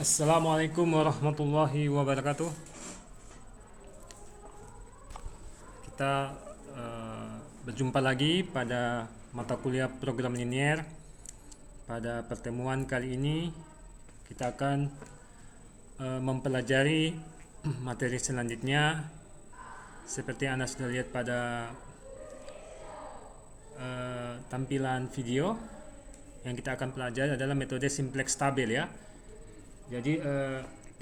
Assalamualaikum warahmatullahi wabarakatuh. Kita berjumpa lagi pada mata kuliah program linier. Pada pertemuan kali ini kita akan mempelajari materi selanjutnya. Seperti Anda sudah lihat pada tampilan video, yang kita akan pelajari adalah metode simplex tabel ya. Jadi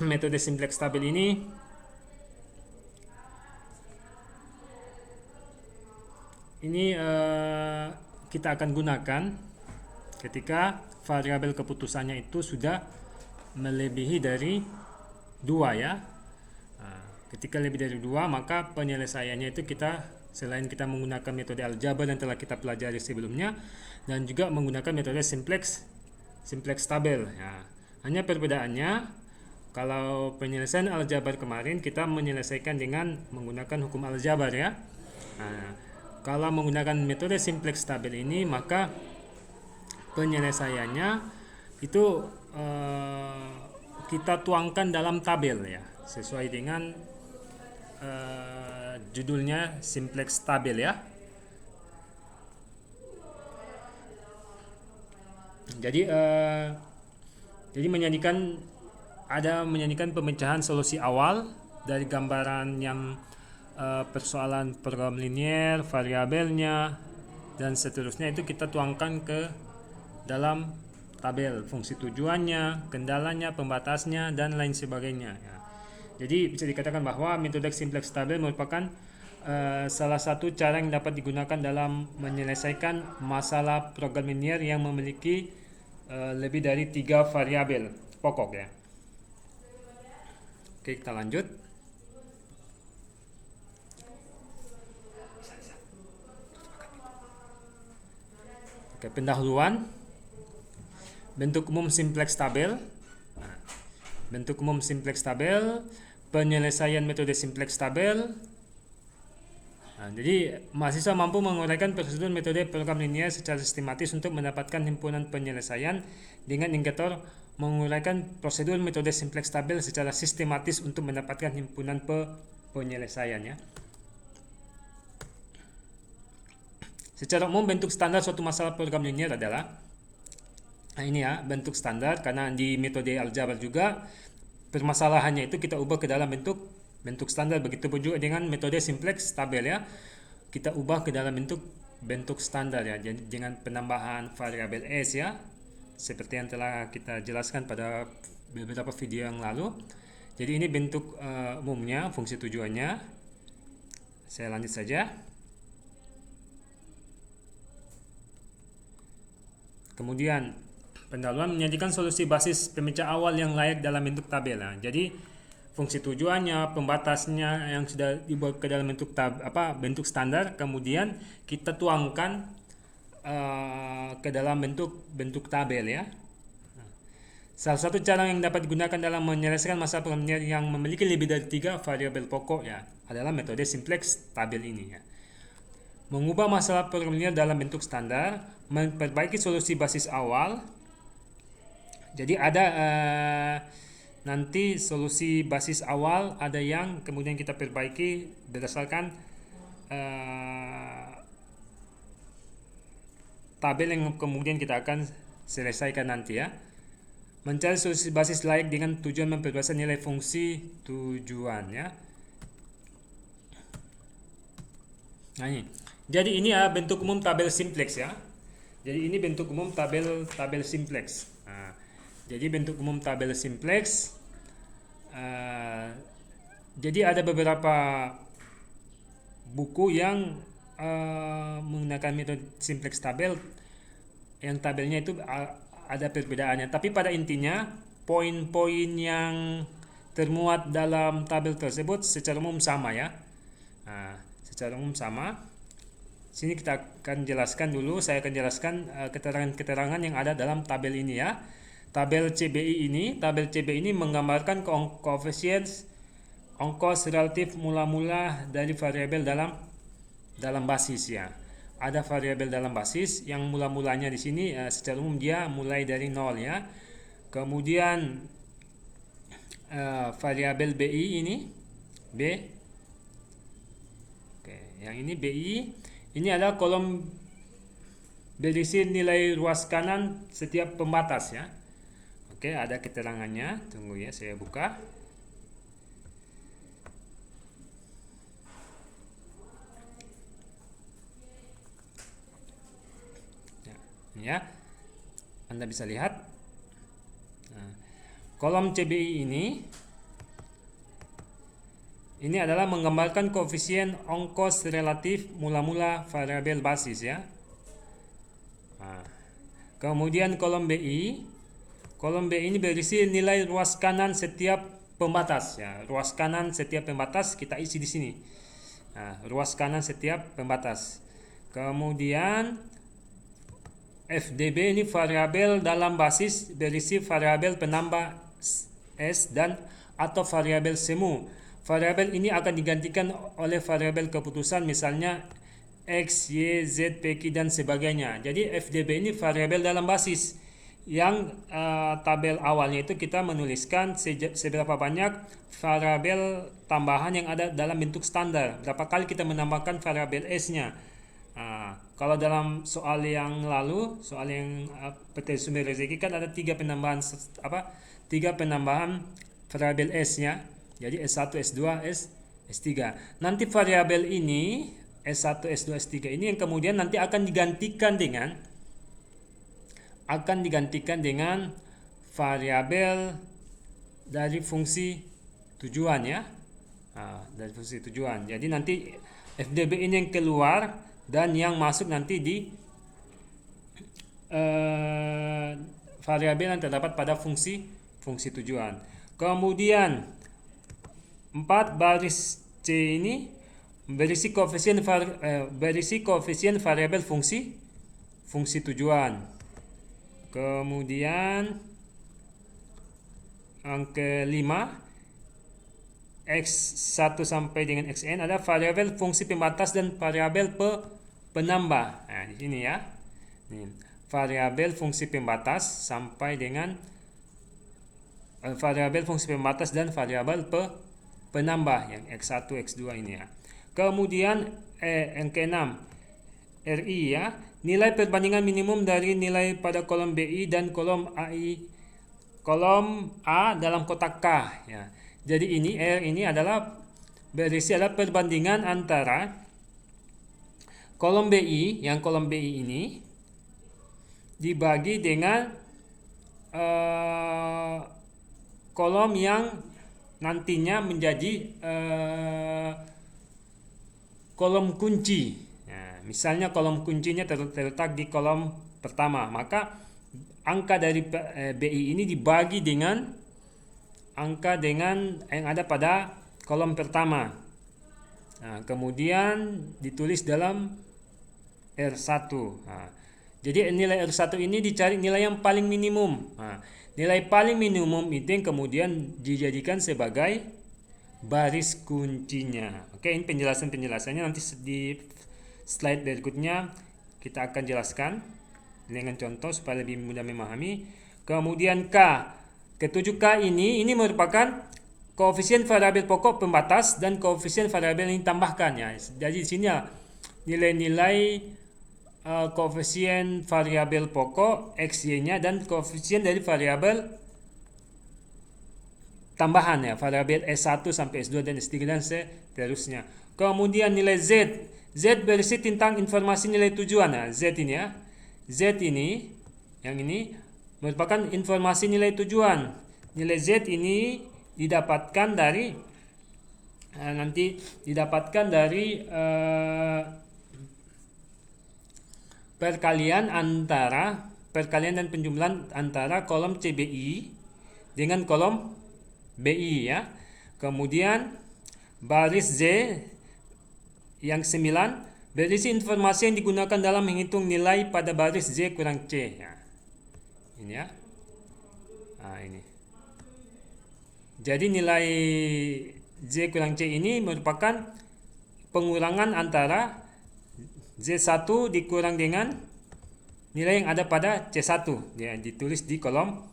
metode simplex tabel ini kita akan gunakan ketika variabel keputusannya itu sudah melebihi dari 2 ya. Ketika lebih dari 2, maka penyelesaiannya itu selain kita menggunakan metode aljabar yang telah kita pelajari sebelumnya, dan juga menggunakan metode simplex tabel ya. Hanya perbedaannya, kalau penyelesaian aljabar kemarin kita menyelesaikan dengan menggunakan hukum aljabar ya. Kalau menggunakan metode simplex tabel ini, maka penyelesaiannya itu kita tuangkan dalam tabel ya, sesuai dengan judulnya simplex tabel ya. Jadi menyanyikan pemecahan solusi awal dari gambaran yang persoalan program linier, variabelnya, dan seterusnya itu kita tuangkan ke dalam tabel, fungsi tujuannya, kendalanya, pembatasnya, dan lain sebagainya ya. Jadi bisa dikatakan bahwa metode simplex tabel merupakan salah satu cara yang dapat digunakan dalam menyelesaikan masalah program linier yang memiliki lebih dari 3 variabel pokok ya. Oke, kita lanjut. Oke, pendahuluan. Bentuk umum simplex tabel. Bentuk umum simplex tabel, penyelesaian metode simplex tabel. Jadi mahasiswa mampu menguraikan prosedur metode program linier secara sistematis untuk mendapatkan himpunan penyelesaian dengan indikator menguraikan prosedur metode simplex tabel secara sistematis untuk mendapatkan himpunan penyelesaian ya. Secara umum bentuk standar suatu masalah program linier adalah ini ya, bentuk standar, karena di metode aljabar juga permasalahannya itu kita ubah ke dalam bentuk standar. Begitu pun juga dengan metode simplex tabel ya, kita ubah ke dalam bentuk standar ya, jadi dengan penambahan variabel s ya, seperti yang telah kita jelaskan pada beberapa video yang lalu. Jadi ini bentuk umumnya, fungsi tujuannya. Saya lanjut saja. Kemudian pendahuluan menyajikan solusi basis pemecah awal yang layak dalam bentuk tabel. Jadi fungsi tujuannya, pembatasnya yang sudah dibuat ke dalam bentuk standar, kemudian kita tuangkan ke dalam bentuk tabel ya. Salah satu cara yang dapat digunakan dalam menyelesaikan masalah program linier yang memiliki lebih dari 3 variabel pokok ya adalah metode simplex tabel ini ya. Mengubah masalah program linier dalam bentuk standar, memperbaiki solusi basis awal. Jadi ada nanti solusi basis awal ada yang kemudian kita perbaiki berdasarkan tabel yang kemudian kita akan selesaikan nanti ya. Mencari solusi basis layak dengan tujuan memperbesar nilai fungsi tujuan ya. Nah ini. Jadi ini ya bentuk umum tabel simplex ya. Jadi ini bentuk umum tabel simplex. Jadi bentuk umum tabel simplex. Jadi ada beberapa buku yang menggunakan metode simplex tabel, yang tabelnya itu ada perbedaannya. Tapi pada intinya poin-poin yang termuat dalam tabel tersebut secara umum sama ya. Secara umum sama. Sini kita akan jelaskan dulu. Saya akan jelaskan keterangan-keterangan yang ada dalam tabel ini ya. Tabel CBI ini menggambarkan koefisien ongkos relatif mula-mula dari variabel dalam basis ya. Ada variabel dalam basis yang mula-mulanya di sini secara umum dia mulai dari 0 ya. Kemudian variabel BI ini B. Oke, yang ini BI. Ini adalah kolom berisi nilai ruas kanan setiap pembatas ya. Oke, ada keterangannya. Tunggu ya, saya buka. Ya, Anda bisa lihat. Nah, kolom CBI ini adalah menggambarkan koefisien ongkos relatif mula-mula variabel basis ya. Nah, kemudian kolom BI ini berisi nilai ruas kanan setiap pembatas ya. Ruas kanan setiap pembatas kita isi di sini. Nah, ruas kanan setiap pembatas. Kemudian FDB ini variabel dalam basis berisi variabel penambah S dan atau variabel semu. Variabel ini akan digantikan oleh variabel keputusan, misalnya X, Y, Z, PQ dan sebagainya. Jadi FDB ini variabel dalam basis. Yang tabel awalnya itu kita menuliskan seberapa banyak variabel tambahan yang ada dalam bentuk standar. Berapa kali kita menambahkan variabel S-nya. Kalau dalam soal yang lalu, soal yang PT Sumber Rezeki kan ada 3 penambahan variabel S-nya. Jadi S1, S2, S3. Nanti variabel ini S1, S2, S3 ini yang kemudian nanti akan digantikan dengan variabel dari fungsi tujuan ya. Dari fungsi tujuan. Jadi nanti FDB ini yang keluar dan yang masuk nanti di variabel yang terdapat pada fungsi tujuan. Kemudian 4 baris C ini berisi koefisien variabel fungsi tujuan. Kemudian yang kelima X1 sampai dengan Xn ada variabel fungsi pembatas dan variabel penambah. Nah, di sini ya. Ini variabel fungsi pembatas sampai dengan variabel fungsi pembatas dan variabel penambah yang X1, X2 ini ya. Kemudian yang keenam RI ya, nilai perbandingan minimum dari nilai pada kolom BI dan kolom A dalam kotak K ya. Jadi ini R ini adalah perbandingan antara kolom BI ini dibagi dengan kolom yang nantinya menjadi kolom kunci. Nah, misalnya kolom kuncinya terletak di kolom pertama, maka angka dari BI ini dibagi dengan angka dengan yang ada pada kolom pertama. Nah, kemudian ditulis dalam R1. Nah, jadi nilai R1 ini dicari nilai yang paling minimum. Nah, nilai paling minimum itu yang kemudian dijadikan sebagai baris kuncinya. Oke, ini penjelasannya nanti di slide berikutnya kita akan jelaskan dengan contoh supaya lebih mudah memahami. Kemudian ketujuh K ini merupakan koefisien variabel pokok pembatas dan koefisien variabel yang ditambahkan ya. Jadi di sini ya nilai-nilai koefisien variabel pokok XY-nya dan koefisien dari variabel tambahan ya, variabel S1 sampai S2 dan S3 dan seterusnya. Kemudian nilai Z berisi tentang informasi nilai tujuan ya. Z ini yang ini merupakan informasi nilai tujuan. Nilai Z ini didapatkan dari perkalian dan penjumlahan antara kolom CBI dengan kolom BI ya. Kemudian baris Z yang 9 berisi informasi yang digunakan dalam menghitung nilai pada baris Z kurang C ya. Ini ya. Nah, ini. Jadi nilai Z kurang C ini merupakan pengurangan antara Z1 dikurang dengan nilai yang ada pada C1 ya, ditulis di kolom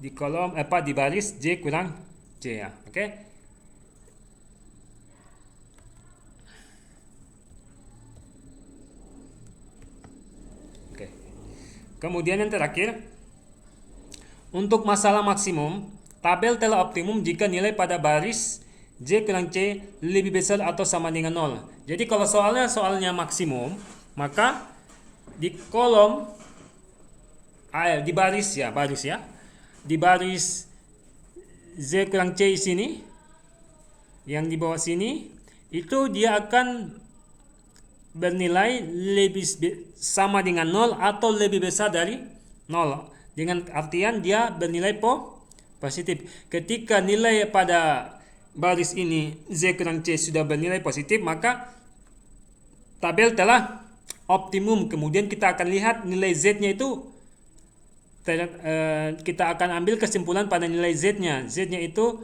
di kolom di baris J kurang C ya. Oke. Oke. Kemudian yang terakhir, untuk masalah maksimum, tabel telah optimum jika nilai pada baris J kurang C lebih besar atau sama dengan 0. Jadi kalau soalnya maksimum, maka di kolom di baris ya, di baris Z kurang C sini, yang di bawah sini, itu dia akan bernilai lebih sama dengan 0 atau lebih besar dari 0. Dengan artian dia bernilai positif. Ketika nilai pada baris ini Z kurang C sudah bernilai positif, maka tabel telah optimum. Kemudian kita akan lihat nilai Z-nya itu, kita akan ambil kesimpulan pada nilai Z-nya. Z-nya itu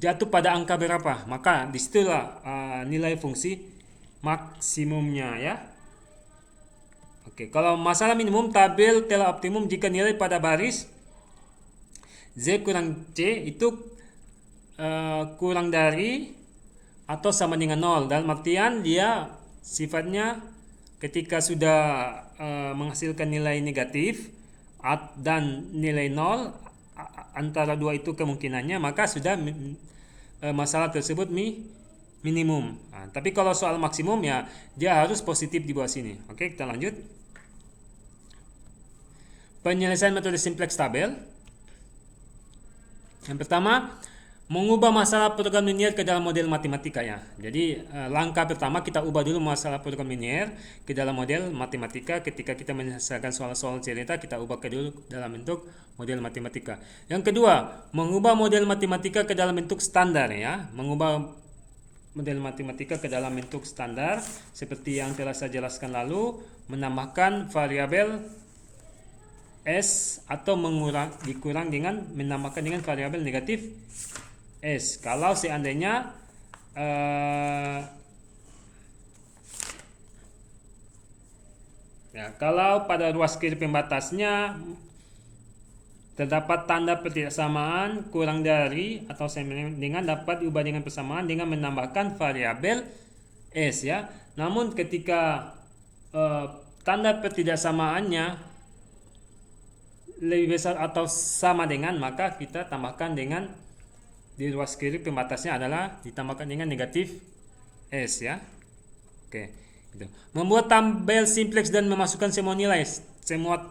jatuh pada angka berapa, maka disitulah nilai fungsi maksimumnya ya. Oke, kalau masalah minimum, tabel telah optimum jika nilai pada baris Z kurang C itu kurang dari atau sama dengan 0. Dalam artian dia sifatnya ketika sudah menghasilkan nilai negatif dan nilai 0, antara dua itu kemungkinannya, maka sudah masalah tersebut minimum. Tapi kalau soal maksimum ya dia harus positif di bawah sini. Oke, kita lanjut. Penyelesaian metode simplex tabel. Yang pertama, mengubah masalah program linier ke dalam model matematika ya. Jadi langkah pertama kita ubah dulu masalah program linier ke dalam model matematika. Ketika kita menyelesaikan soal-soal cerita, kita ubah ke dulu dalam bentuk model matematika. Yang kedua, mengubah model matematika ke dalam bentuk standar ya. Mengubah model matematika ke dalam bentuk standar seperti yang telah saya jelaskan lalu, menambahkan variabel S atau dikurang dengan menambahkan dengan variabel negatif S. Kalau seandainya kalau pada ruas kiri pembatasnya terdapat tanda ketidaksamaan kurang dari atau sama dengan, dapat diubah dengan persamaan dengan menambahkan variabel S ya. Namun ketika tanda ketidaksamaannya lebih besar atau sama dengan, maka kita tambahkan dengan di ruas kiri pembatasnya adalah ditambahkan dengan negatif S ya. Oke, gitu. Membuat tabel simplex dan memasukkan semua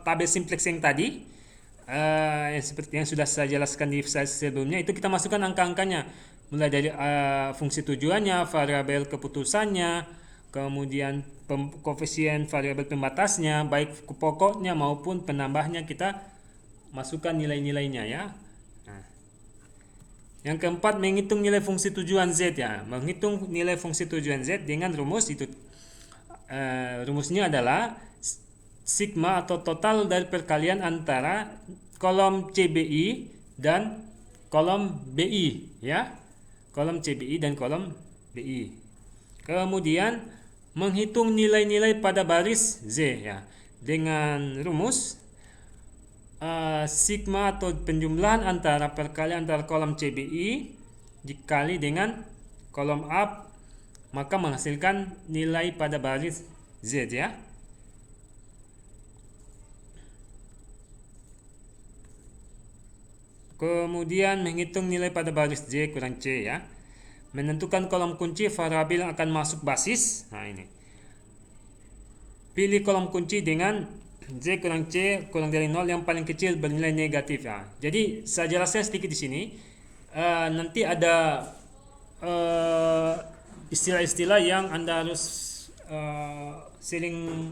tabel simplex yang tadi yang seperti yang sudah saya jelaskan di slide sebelumnya, itu kita masukkan angka-angkanya mulai dari fungsi tujuannya, variabel keputusannya, kemudian koefisien variabel pembatasnya, baik pokoknya maupun penambahnya, kita masukkan nilai-nilainya ya. Yang keempat, menghitung nilai fungsi tujuan Z ya. Menghitung nilai fungsi tujuan Z dengan rumus itu. Rumusnya adalah sigma atau total dari perkalian antara kolom CBI dan kolom BI ya. Kolom CBI dan kolom BI. Kemudian menghitung nilai-nilai pada baris Z ya. Dengan rumus sigma atau penjumlahan antara perkalian antara kolom CBI dikali dengan kolom A, maka menghasilkan nilai pada baris Z ya. Kemudian menghitung nilai pada baris J kurang C ya. Menentukan kolom kunci variabel yang akan masuk basis. Nah ini. Pilih kolom kunci dengan J kurang C kurang dari 0 yang paling kecil bernilai negatif ya. Jadi saya jelaskan sedikit di sini. Nanti ada istilah-istilah yang Anda harus sering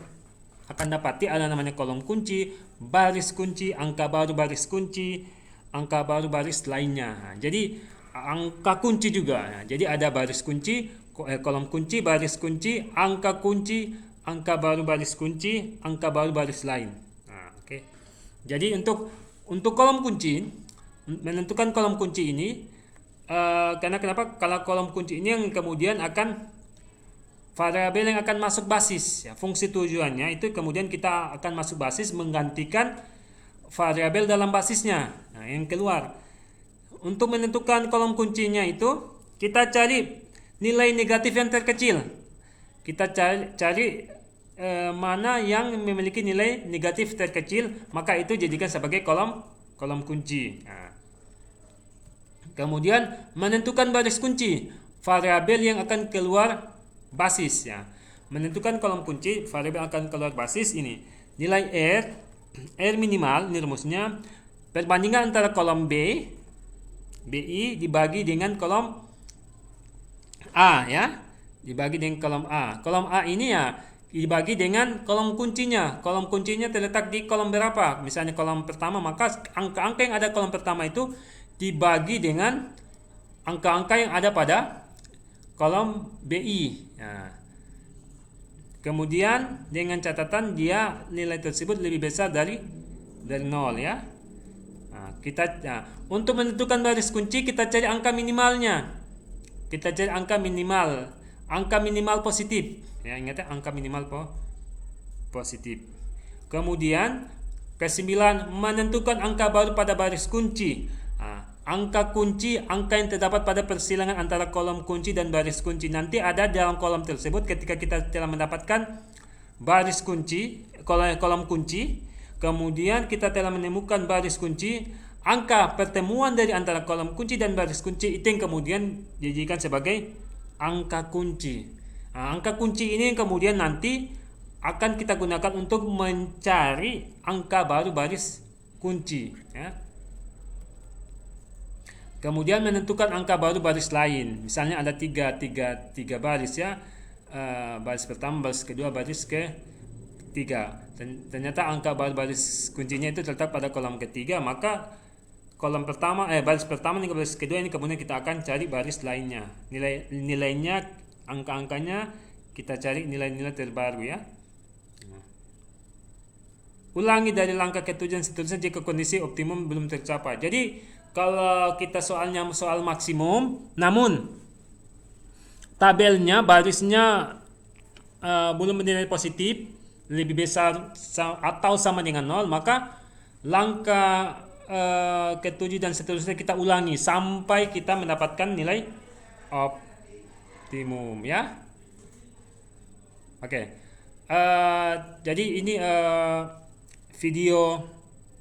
akan dapati. Ada namanya kolom kunci, baris kunci, angka baru baris kunci, angka baru baris lainnya. Nah, jadi angka kunci juga. Nah, jadi ada baris kunci, kolom kunci, baris kunci, angka kunci, angka baru baris kunci, angka baru baris lain. Nah, oke. Jadi untuk kolom kunci, menentukan kolom kunci ini, karena kenapa? Kalau kolom kunci ini yang kemudian akan variabel yang akan masuk basis, ya, fungsi tujuannya itu kemudian kita akan masuk basis menggantikan variabel dalam basisnya. Nah, yang keluar. Untuk menentukan kolom kuncinya itu, kita cari nilai negatif yang terkecil. Kita cari mana yang memiliki nilai negatif terkecil, maka itu jadikan sebagai kolom kunci. Nah, kemudian menentukan baris kunci, variabel yang akan keluar basis ya. Menentukan kolom kunci, variabel yang akan keluar basis ini. Nilai R minimal, ini rumusnya, perbandingan antara kolom BI dibagi dengan kolom A ya. Dibagi dengan kolom A. Kolom A ini ya dibagi dengan kolom kuncinya. Kolom kuncinya terletak di kolom berapa? Misalnya kolom pertama, maka angka-angka yang ada kolom pertama itu dibagi dengan angka-angka yang ada pada kolom BI. Nah, kemudian dengan catatan dia nilai tersebut lebih besar dari 0 ya. Nah, untuk menentukan baris kunci kita cari angka minimalnya. Kita cari angka minimal positif. Ya, ingat ya, angka minimal positif. Kemudian ke-9, menentukan angka baru pada baris kunci. Angka kunci, angka yang terdapat pada persilangan antara kolom kunci dan baris kunci. Nanti ada dalam kolom tersebut ketika kita telah mendapatkan baris kunci, kolom kunci, kemudian kita telah menemukan baris kunci, angka pertemuan dari antara kolom kunci dan baris kunci itu yang kemudian dijadikan sebagai angka kunci. Angka kunci ini yang kemudian nanti akan kita gunakan untuk mencari angka baru baris kunci ya. Kemudian menentukan angka baru baris lain. Misalnya ada tiga baris ya. Baris pertama, baris kedua, baris ketiga. Ternyata angka baru baris kuncinya itu terletak pada kolom ketiga, maka baris pertama dan baris kedua ini kemudian kita akan cari baris lainnya. Nilainya, angka-angkanya kita cari nilai-nilai terbaru ya. Ulangi dari langkah ke-7 dan seterusnya jika kondisi optimum belum tercapai. Jadi kalau kita soalnya soal maksimum, namun tabelnya barisnya belum bernilai positif, lebih besar atau sama dengan 0, maka langkah ke-7 dan seterusnya kita ulangi sampai kita mendapatkan nilai optimum ya. Oke. Jadi ini video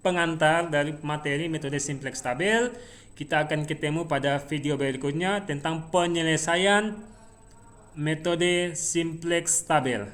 pengantar dari materi metode simplex tabel. Kita akan ketemu pada video berikutnya tentang penyelesaian metode simplex tabel.